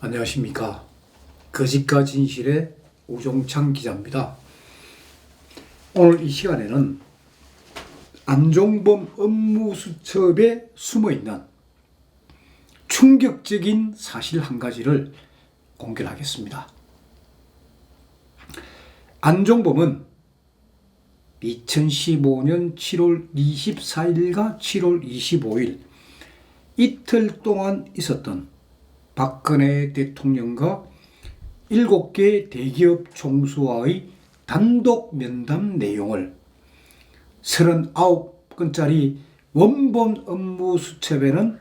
안녕하십니까. 거짓과 진실의 우종창 기자입니다. 오늘 이 시간에는 안종범 업무수첩에 숨어있는 충격적인 사실 한 가지를 공개하겠습니다. 안종범은 2015년 7월 24일과 7월 25일 이틀 동안 있었던 박근혜 대통령과 7개 대기업 총수와의 단독 면담 내용을 39건짜리 원본 업무수첩에는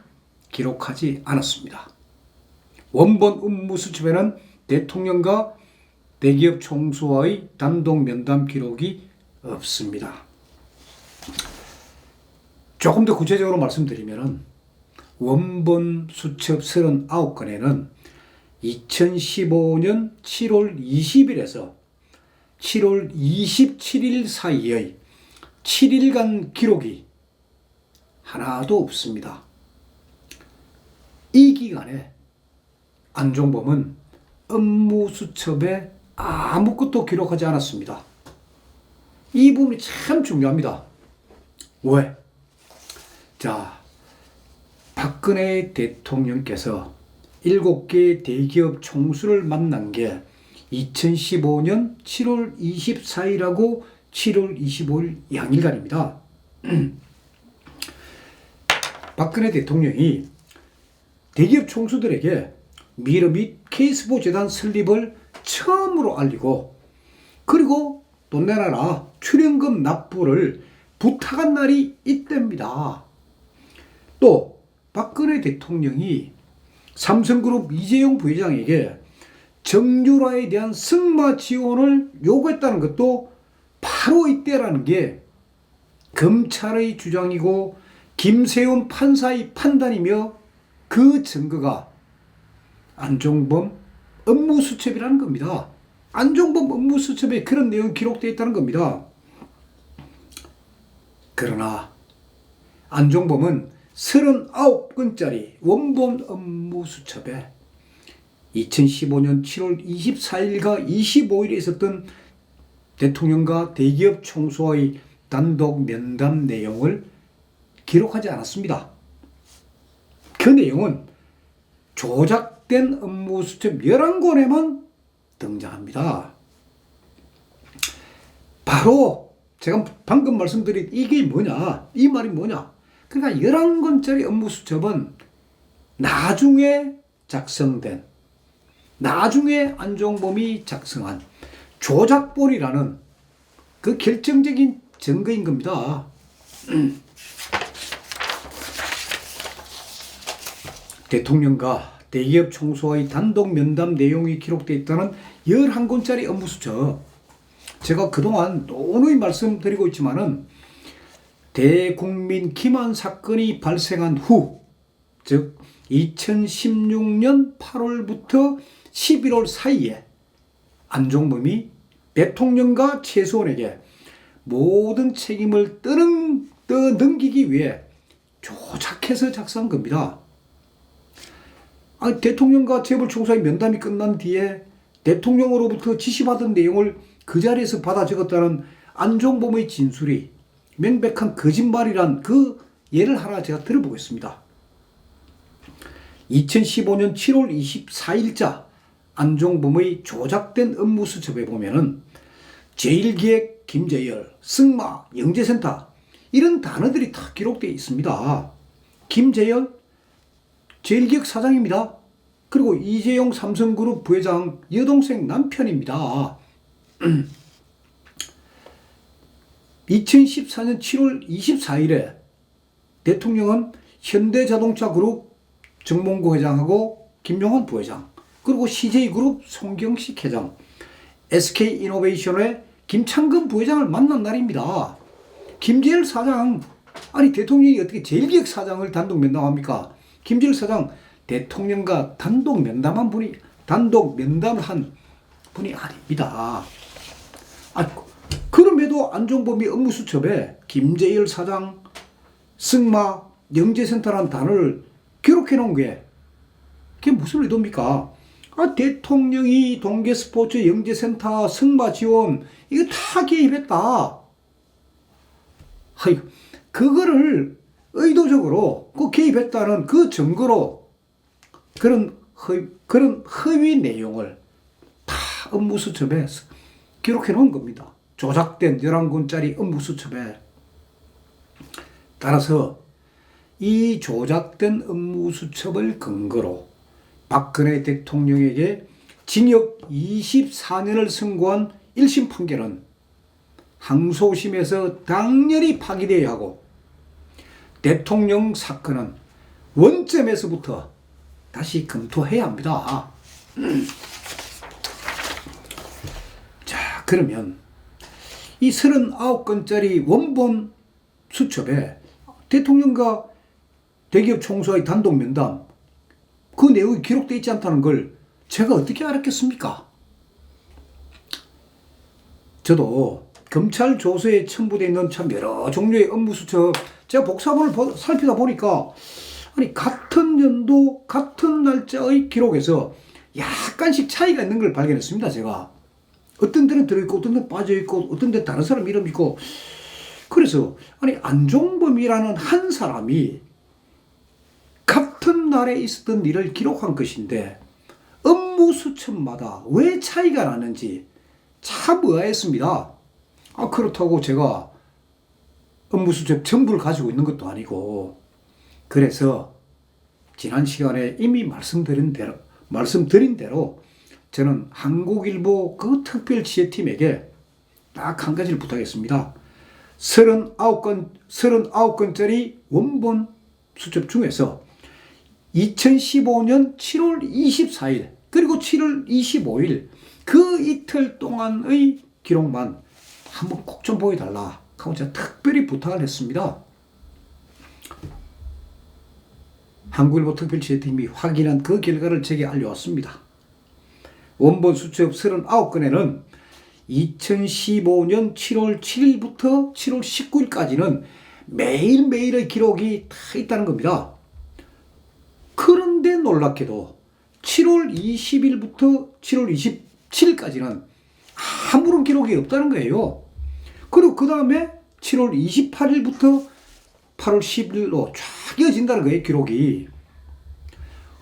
기록하지 않았습니다. 원본 업무수첩에는 대통령과 대기업 총수와의 단독 면담 기록이 없습니다. 조금 더 구체적으로 말씀드리면 원본 수첩 39건에는 2015년 7월 20일에서 7월 27일 사이의 7일간 기록이 하나도 없습니다. 이 기간에 안종범은 업무수첩에 아무것도 기록하지 않았습니다. 이 부분이 참 중요합니다. 왜? 자, 박근혜 대통령께서 7개 대기업 총수를 만난 게 2015년 7월 24일하고 7월 25일 양일간입니다. 박근혜 대통령이 대기업 총수들에게 미르 및 K스포 재단 설립을 처음으로 알리고, 그리고 돈 내놔라 출연금 납부를 부탁한 날이 이때입니다. 또 박근혜 대통령이 삼성그룹 이재용 부회장에게 정유라에 대한 승마 지원을 요구했다는 것도 바로 이때라는 게 검찰의 주장이고 김세훈 판사의 판단이며, 그 증거가 안종범 업무수첩이라는 겁니다. 안종범 업무수첩에 그런 내용이 기록되어 있다는 겁니다. 그러나 안종범은 39건짜리 원본 업무수첩에 2015년 7월 24일과 25일에 있었던 대통령과 대기업 총수와의 단독 면담 내용을 기록하지 않았습니다. 그 내용은 조작된 업무수첩 11권에만 등장합니다. 바로 제가 방금 말씀드린 이게 뭐냐, 이 말이 뭐냐, 그러니까 11권짜리 업무수첩은 나중에 작성된, 나중에 안종범이 작성한 조작본이라는 그 결정적인 증거인 겁니다. 대통령과 대기업 총수와의 단독 면담 내용이 기록되어 있다는 11권짜리 업무수첩, 제가 그동안 노노히 말씀드리고 있지만은 대국민 기만 사건이 발생한 후, 즉 2016년 8월부터 11월 사이에 안종범이 대통령과 최수원에게 모든 책임을 떠넘기기 위해 조작해서 작성한 겁니다. 대통령과 재벌총수의 면담이 끝난 뒤에 대통령으로부터 지시받은 내용을 그 자리에서 받아 적었다는 안종범의 진술이 명백한 거짓말이란 그 예를 하나 제가 들어보겠습니다. 2015년 7월 24일자 안종범의 조작된 업무수첩에 보면은 제일기획 김재열, 승마, 영재센터 이런 단어들이 다 기록되어 있습니다. 김재열 제일기획 사장입니다. 그리고 이재용 삼성그룹 부회장 여동생 남편입니다. 2014년 7월 24일에 대통령은 현대자동차그룹 정몽구 회장하고 김용환 부회장, 그리고 CJ그룹 송경식 회장, SK이노베이션의 김창근 부회장을 만난 날입니다. 김재열 사장, 아니 대통령이 어떻게 제일기획 사장을 단독 면담합니까? 김재열 사장 대통령과 단독 면담을 한 분이 아닙니다. 그럼에도 안종범이 업무수첩에 김재열 사장, 승마, 영재센터라는 단어를 기록해 놓은 게 그게 무슨 의도입니까? 대통령이 동계스포츠 영재센터 승마 지원 이거 다 개입했다. 그거를 의도적으로 개입했다는 그 증거로 그런 허위 내용을 다 업무수첩에 기록해 놓은 겁니다. 조작된 11권짜리 업무수첩에. 따라서 이 조작된 업무수첩을 근거로 박근혜 대통령에게 징역 24년을 선고한 1심 판결은 항소심에서 당연히 파기되어야 하고 대통령 사건은 원점에서부터 다시 검토해야 합니다. 자, 그러면 이 39건짜리 원본 수첩에 대통령과 대기업 총수와의 단독 면담 그 내용이 기록되어 있지 않다는 걸 제가 어떻게 알았겠습니까? 저도 검찰 조서에 첨부되어 있는 참 여러 종류의 업무수첩 제가 복사본을 살피다 보니까 같은 연도 같은 날짜의 기록에서 약간씩 차이가 있는 걸 발견했습니다. 제가 어떤 데는 들어있고 어떤 데는 빠져있고 어떤 데 다른 사람 이름 있고 그래서 안종범이라는 한 사람이 같은 날에 있었던 일을 기록한 것인데 업무수첩마다 왜 차이가 나는지 참 의아했습니다. 그렇다고 제가 업무수첩 전부를 가지고 있는 것도 아니고 그래서 지난 시간에 이미 말씀드린 대로 저는 한국일보 그 특별지휘팀에게 딱 한 가지를 부탁했습니다. 39건짜리 원본 수첩 중에서 2015년 7월 24일 그리고 7월 25일 그 이틀 동안의 기록만 한번 꼭 좀 보여달라 하고 제가 특별히 부탁을 했습니다. 한국일보 특별지휘팀이 확인한 그 결과를 제게 알려왔습니다. 원본 수첩 39건에는 2015년 7월 7일부터 7월 19일까지는 매일매일의 기록이 다 있다는 겁니다. 그런데 놀랍게도 7월 20일부터 7월 27일까지는 아무런 기록이 없다는 거예요. 그리고 그 다음에 7월 28일부터 8월 10일로 쫙 이어진다는 거예요, 기록이.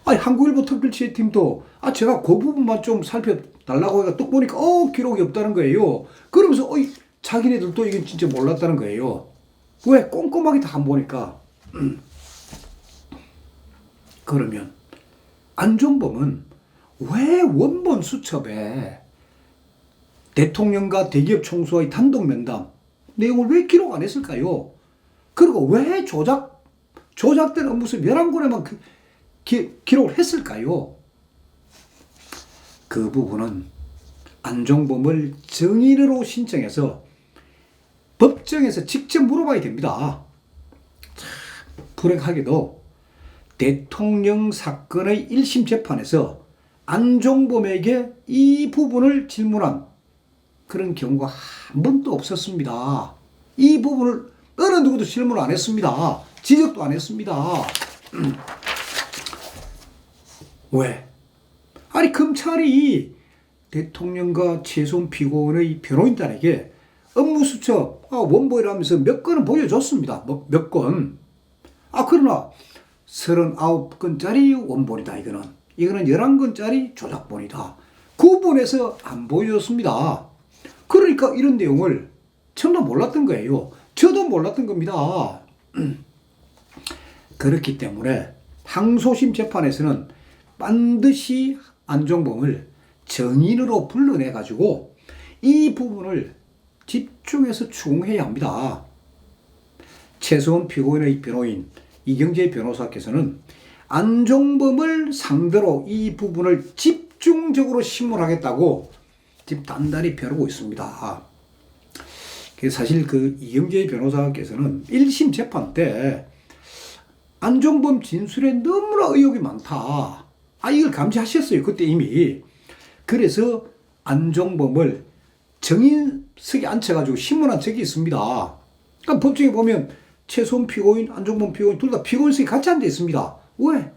한국일보 특별지휘팀도 제가 그 부분만 좀 살펴달라고 해서 또 보니까 기록이 없다는 거예요. 그러면서 자기네들도 이건 진짜 몰랐다는 거예요. 왜? 꼼꼼하게 다 안 보니까. 그러면 안종범은 왜 원본 수첩에 대통령과 대기업 총수와의 단독 면담 내용을 왜 기록 안 했을까요? 그리고 왜 조작된 업무수첩 11권에만 기록을 했을까요? 그 부분은 안종범을 증인으로 신청해서 법정에서 직접 물어봐야 됩니다. 불행하게도 대통령 사건의 1심 재판에서 안종범에게 이 부분을 질문한 그런 경우가 한 번도 없었습니다. 이 부분을 어느 누구도 질문을 안 했습니다. 지적도 안 했습니다. 왜? 검찰이 대통령과 최소한 피고인의 변호인단에게 업무수첩 원본이라면서 몇 건은 보여줬습니다. 몇 건. 그러나 39건짜리 원본이다. 이거는 11건짜리 조작본이다. 구분해서 안 보여줬습니다. 그러니까 이런 내용을 전혀 몰랐던 거예요. 저도 몰랐던 겁니다. 그렇기 때문에 항소심 재판에서는 반드시 안종범을 증인으로 불러내가지고 이 부분을 집중해서 추궁해야 합니다. 최소한 피고인의 변호인 이경재 변호사께서는 안종범을 상대로 이 부분을 집중적으로 신문하겠다고 지금 단단히 벼르고 있습니다. 사실 이경재 변호사께서는 1심 재판 때 안종범 진술에 너무나 의혹이 많다. 이걸 감지하셨어요. 그때 이미. 그래서 안종범을 정인석에 앉혀가지고 신문한 적이 있습니다. 그러니까 법정에 보면 최소한 피고인, 안종범 피고인 둘 다 피고인석에 같이 앉아 있습니다. 왜?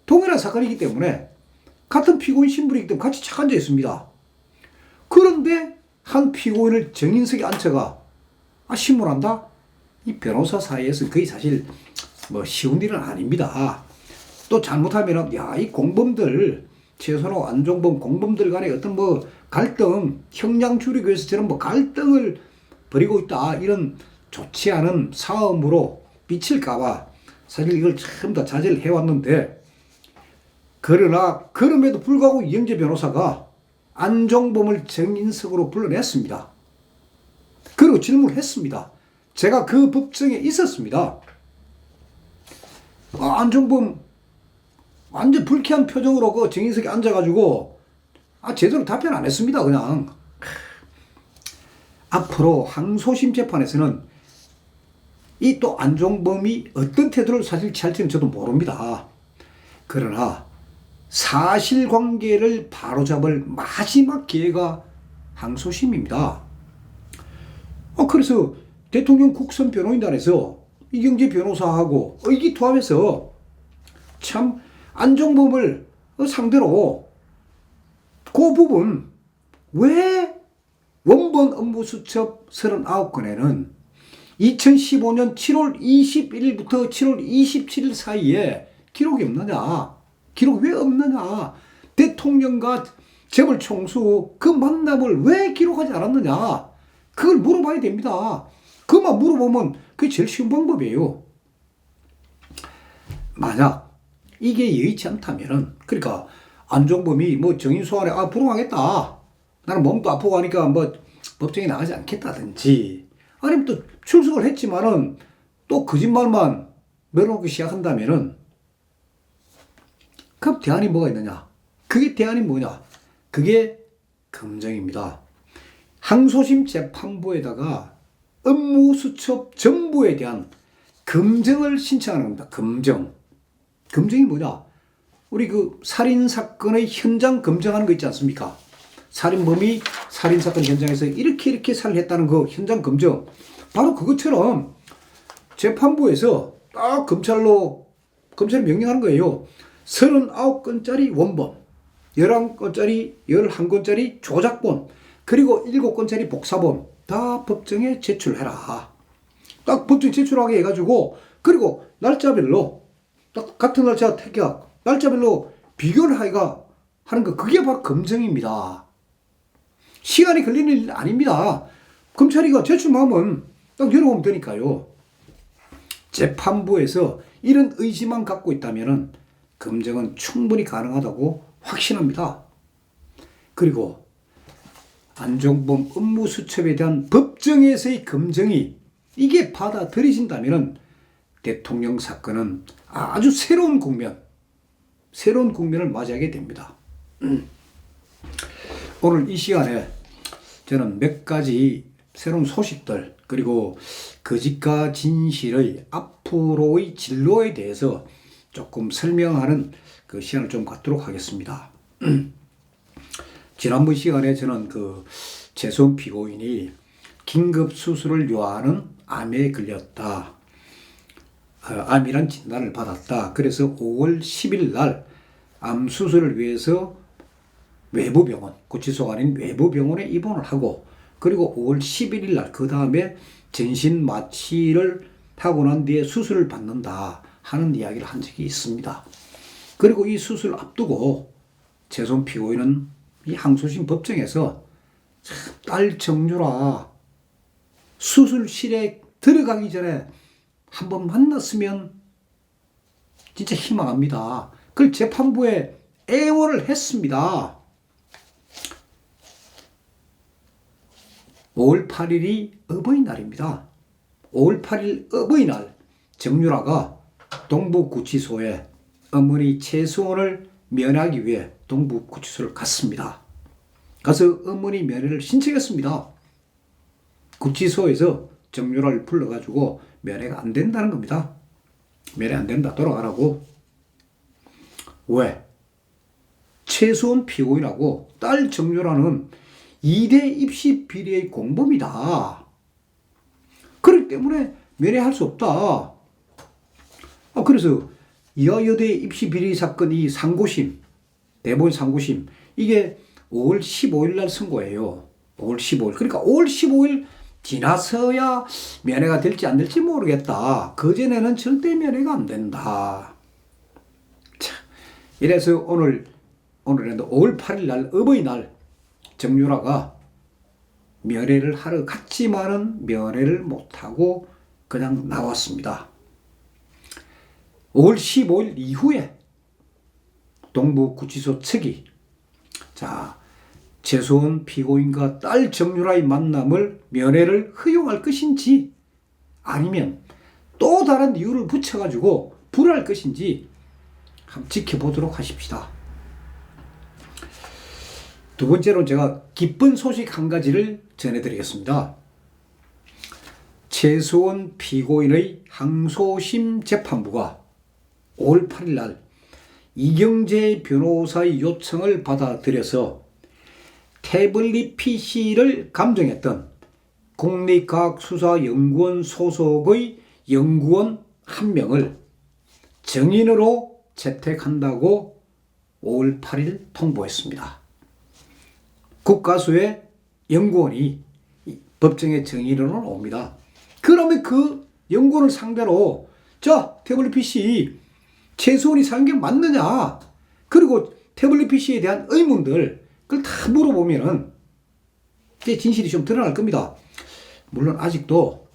동일한 사건이기 때문에 같은 피고인 신분이기 때문에 같이 착 앉아 있습니다. 그런데 한 피고인을 정인석에 앉혀가 신문한다? 이 변호사 사이에서 거의 사실 뭐 쉬운 일은 아닙니다. 또 잘못하면은 이 공범들 최선호 안종범 공범들 간의 어떤 뭐 갈등 형량 줄이기 위해서 저런 뭐 갈등을 벌이고 있다 이런 좋지 않은 싸움으로 비칠까봐 사실 이걸 처음 다 자제를 해왔는데, 그러나 그럼에도 불구하고 이영재 변호사가 안종범을 정인석으로 불러냈습니다. 그리고 질문을 했습니다. 제가 그 법정에 있었습니다. 안종범 완전 불쾌한 표정으로 그 정인석에 앉아가지고 제대로 답변 안 했습니다. 그냥. 앞으로 항소심 재판에서는 이 또 안종범이 어떤 태도를 사실 취할지는 저도 모릅니다. 그러나 사실관계를 바로잡을 마지막 기회가 항소심입니다. 그래서 대통령 국선 변호인단에서 이경재 변호사하고 의기투합해서 참 안종범을 상대로 그 부분 왜 원본 업무수첩 39건에는 2015년 7월 21일부터 7월 27일 사이에 기록이 없느냐? 기록 왜 없느냐? 대통령과 재벌 총수 그 만남을 왜 기록하지 않았느냐? 그걸 물어봐야 됩니다. 그만 물어보면 그게 제일 쉬운 방법이에요. 만약 이게 여의치 않다면은, 그러니까 안종범이 뭐 정인소환에 불응하겠다, 나는 몸도 아프고 하니까 뭐 법정에 나가지 않겠다든지, 아니면 또 출석을 했지만은 또 거짓말만 늘어놓기 시작한다면은, 그럼 대안이 뭐가 있느냐? 그게 대안이 뭐냐? 그게 검증입니다. 항소심 재판부에다가 업무수첩 전부에 대한 검증을 신청하는 겁니다. 검증. 검증이 뭐냐? 우리 그 살인사건의 현장 검증하는 거 있지 않습니까? 살인범이 살인사건 현장에서 이렇게 살을 했다는 그 현장 검증. 바로 그것처럼 재판부에서 딱 검찰이 명령하는 거예요. 39건짜리 원본, 11건짜리, 11건짜리 조작본, 그리고 7건짜리 복사본 다 법정에 제출해라. 딱 법정에 제출하게 해가지고, 그리고 날짜별로 딱 같은 날짜 택약 날짜별로 비교를 하는 거, 그게 바로 검증입니다. 시간이 걸리는 일 아닙니다. 검찰이 제출만 하면 딱 열어보면 되니까요. 재판부에서 이런 의지만 갖고 있다면 검증은 충분히 가능하다고 확신합니다. 그리고 안종범 업무수첩에 대한 법정에서의 검증이 이게 받아들여진다면 대통령 사건은 아주 새로운 국면을 맞이하게 됩니다. 오늘 이 시간에 저는 몇 가지 새로운 소식들, 그리고 거짓과 진실의 앞으로의 진로에 대해서 조금 설명하는 그 시간을 좀 갖도록 하겠습니다. 지난번 시간에 저는 그 최수원 피고인이 긴급 수술을 요하는 암에 걸렸다, 암이란 진단을 받았다. 그래서 5월 10일 날 암 수술을 위해서 외부 병원, 구치소가 아닌 외부 병원에 입원을 하고, 그리고 5월 11일 날 그 다음에 전신 마취를 하고 난 뒤에 수술을 받는다 하는 이야기를 한 적이 있습니다. 그리고 이 수술을 앞두고 최수원 피고인은 이 항소심 법정에서 딸 정유라 수술실에 들어가기 전에 한번 만났으면 진짜 희망합니다. 그걸 재판부에 애원을 했습니다. 5월 8일이 어버이날입니다. 5월 8일 어버이날 정유라가 동부구치소에 어머니 최수원을 면회하기 위해 동부구치소를 갔습니다. 가서 어머니 면회를 신청했습니다. 구치소에서 정유라를 불러가지고 면회가 안 된다는 겁니다. 면회 안 된다, 돌아가라고. 왜? 최수원 피고인하고 딸 정유라는 2대 입시 비리의 공범이다. 그렇기 때문에 면회할 수 없다. 그래서 여여대 입시 비리 사건 이 상고심, 대법원 상고심 이게 5월 15일 날 선고예요. 5월 15일. 그러니까 5월 15일 지나서야 면회가 될지 안 될지 모르겠다. 그전에는 절대 면회가 안 된다. 자, 이래서 오늘은 5월 8일 날 어버이날 정유라가 면회를 하러 갔지만은 면회를 못하고 그냥 나왔습니다. 5월 15일 이후에 동부구치소 측이 자 최소한 피고인과 딸 정유라의 만남을 면회를 허용할 것인지 아니면 또 다른 이유를 붙여가지고 불할 것인지 한번 지켜보도록 하십시다. 두 번째로 제가 기쁜 소식 한 가지를 전해드리겠습니다. 최소한 피고인의 항소심 재판부가 5월 8일 날 이경재 변호사의 요청을 받아들여서 태블릿 PC를 감정했던 국립과학수사연구원 소속의 연구원 한 명을 정인으로 채택한다고 5월 8일 통보했습니다. 국가수의 연구원이 법정에 정인으로 옵니다. 그러면 그 연구원을 상대로 자 태블릿 PC 최소한이 사는 게 맞느냐 그리고 태블릿 PC에 대한 의문들 그걸 다 물어보면은 이제 진실이 좀 드러날 겁니다. 물론 아직도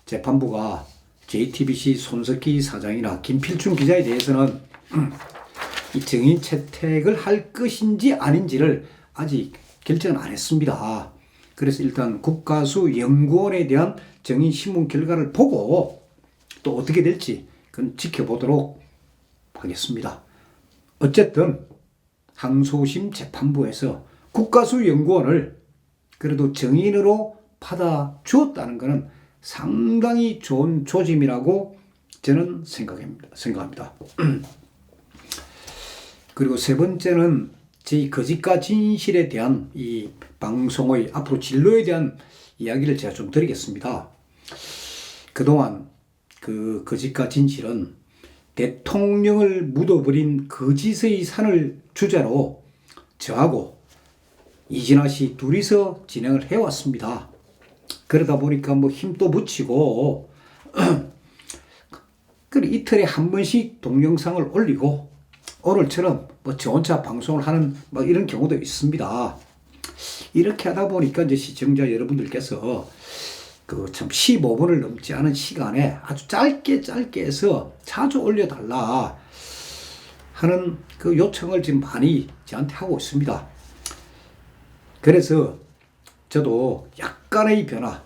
재판부가 JTBC 손석희 사장이나 김필중 기자에 대해서는 이 정인 채택을 할 것인지 아닌지를 아직 결정은 안 했습니다. 그래서 일단 국가수 연구원에 대한 정인 신문 결과를 보고 또 어떻게 될지 그건 지켜보도록 하겠습니다. 어쨌든 항소심 재판부에서 국가수 연구원을 그래도 정인으로 받아주었다는 것은 상당히 좋은 조짐이라고 저는 생각합니다. 그리고 세 번째는 제 거짓과 진실에 대한 이 방송의 앞으로 진로에 대한 이야기를 제가 좀 드리겠습니다. 그동안 그 거짓과 진실은 대통령을 묻어버린 거짓의 산을 주제로 저하고 이진아 씨 둘이서 진행을 해왔습니다. 그러다 보니까 뭐 힘도 붙이고 이틀에 한 번씩 동영상을 올리고 오늘처럼 뭐 저 혼자 방송을 하는 뭐 이런 경우도 있습니다. 이렇게 하다 보니까 이제 시청자 여러분들께서 그 참 15분을 넘지 않은 시간에 아주 짧게 해서 자주 올려달라 하는 그 요청을 지금 많이 저한테 하고 있습니다. 그래서 저도 약간의 변화,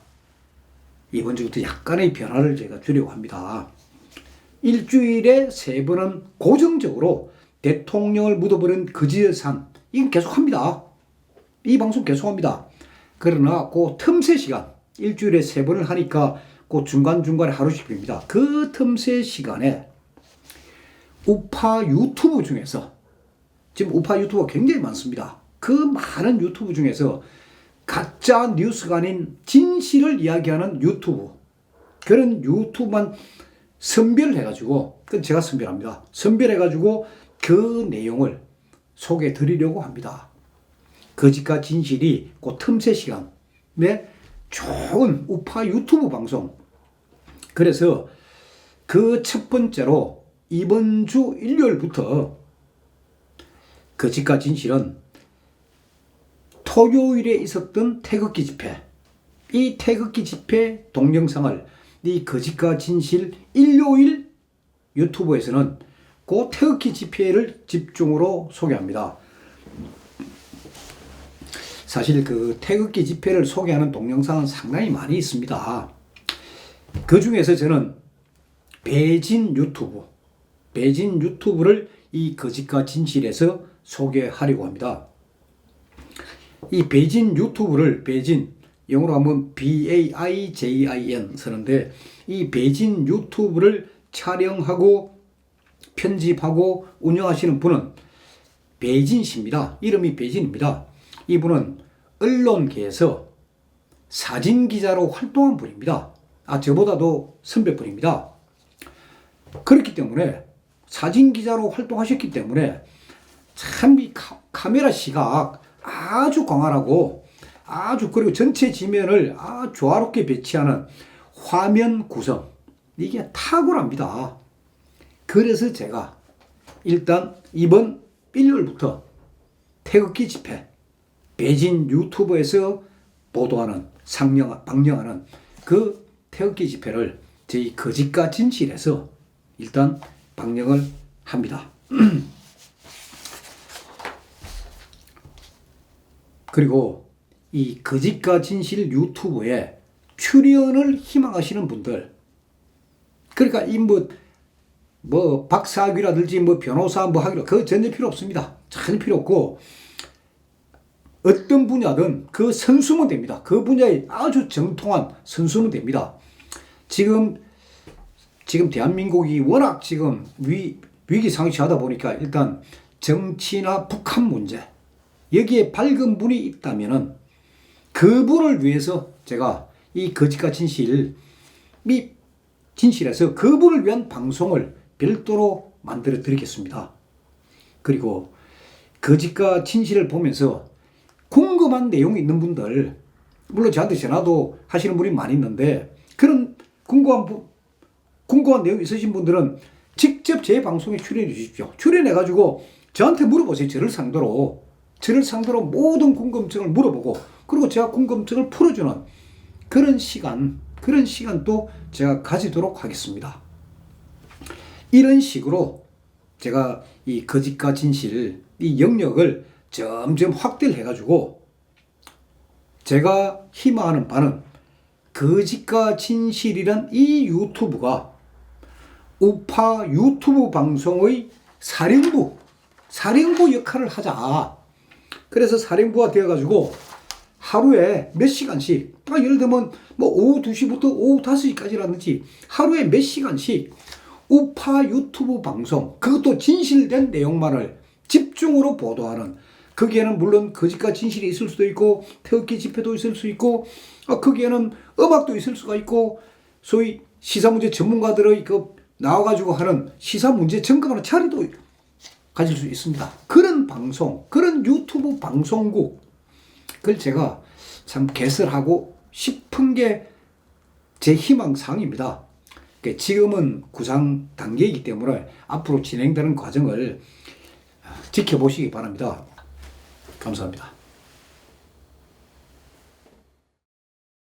이번 주부터 약간의 변화를 제가 주려고 합니다. 일주일에 3번은 고정적으로 대통령을 묻어버린 거짓의 산, 이건 계속합니다. 이 방송 계속합니다. 그러나 그 틈새 시간, 일주일에 3번을 하니까 그 중간중간에 하루씩 빕니다. 그 틈새 시간에 우파 유튜브 중에서 지금 우파 유튜버가 굉장히 많습니다. 그 많은 유튜브 중에서 가짜 뉴스가 아닌 진실을 이야기하는 유튜브, 그런 유튜브만 선별해가지고, 그건 제가 선별합니다. 선별해가지고 그 내용을 소개해 드리려고 합니다. 거짓과 진실이 그 틈새 시간에 좋은 우파 유튜브 방송. 그래서 그 첫 번째로 이번 주 일요일부터 거짓과 진실은 토요일에 있었던 태극기 집회, 이 태극기 집회 동영상을 이 거짓과 진실 일요일 유튜브에서는 그 태극기 집회를 집중으로 소개합니다. 사실 그 태극기 집회를 소개하는 동영상은 상당히 많이 있습니다. 그 중에서 저는 배진 유튜브를 이 거짓과 진실에서 소개하려고 합니다. 이 배진 유튜브를 영어로 하면 BAIJIN 쓰는데, 이 배진 유튜브를 촬영하고 편집하고 운영하시는 분은 배진 씨입니다. 이름이 배진입니다. 이분은 언론계에서 사진기자로 활동한 분입니다. 저보다도 선배분입니다. 그렇기 때문에 사진기자로 활동하셨기 때문에 참 이 카메라 시각 아주 광활하고 아주 그리고 전체 지면을 아주 조화롭게 배치하는 화면 구성 이게 탁월합니다. 그래서 제가 일단 이번 일요일부터 태극기 집회 베이징 유튜브에서 보도하는 방영하는 그 태극기 집회를 저희 거짓과 진실에서 일단 방영을 합니다. 그리고 이 거짓과 진실 유튜브에 출연을 희망하시는 분들, 그러니까 이 박사학위라든지 변호사 하기로 그거 전혀 필요 없습니다. 전혀 필요 없고 어떤 분야든 그 선수면 됩니다. 그 분야에 아주 정통한 선수면 됩니다. 지금 대한민국이 워낙 지금 위기상황하다 보니까 일단 정치나 북한 문제 여기에 밝은 분이 있다면은 그분을 위해서 제가 이 거짓과 진실에서 그분을 위한 방송을 별도로 만들어 드리겠습니다. 그리고 거짓과 진실을 보면서 궁금한 내용이 있는 분들, 물론 저한테 전화도 하시는 분이 많이 있는데 그런 궁금한 내용이 있으신 분들은 직접 제 방송에 출연해 주십시오. 출연해가지고 저한테 물어보세요. 저를 상대로 모든 궁금증을 물어보고 그리고 제가 궁금증을 풀어주는 그런 시간도 제가 가지도록 하겠습니다. 이런 식으로 제가 이 거짓과 진실 이 영역을 점점 확대를 해가지고 제가 희망하는 바는 거짓과 진실이란 이 유튜브가 우파 유튜브 방송의 사령부 역할을 하자. 그래서 사령부가 되어가지고 하루에 몇 시간씩, 예를 들면 오후 2시부터 오후 5시까지라든지 하루에 몇 시간씩 우파 유튜브 방송, 그것도 진실된 내용만을 집중으로 보도하는, 거기에는 물론 거짓과 진실이 있을 수도 있고 태극기 집회도 있을 수 있고 거기에는 음악도 있을 수가 있고 소위 시사문제 전문가들의 나와가지고 하는 시사문제 점검하는 자리도 가질 수 있습니다. 그런 방송, 그런 유튜브 방송국 그걸 제가 참 개설하고 싶은 게 제 희망사항입니다. 지금은 구상 단계이기 때문에 앞으로 진행되는 과정을 지켜보시기 바랍니다. 감사합니다.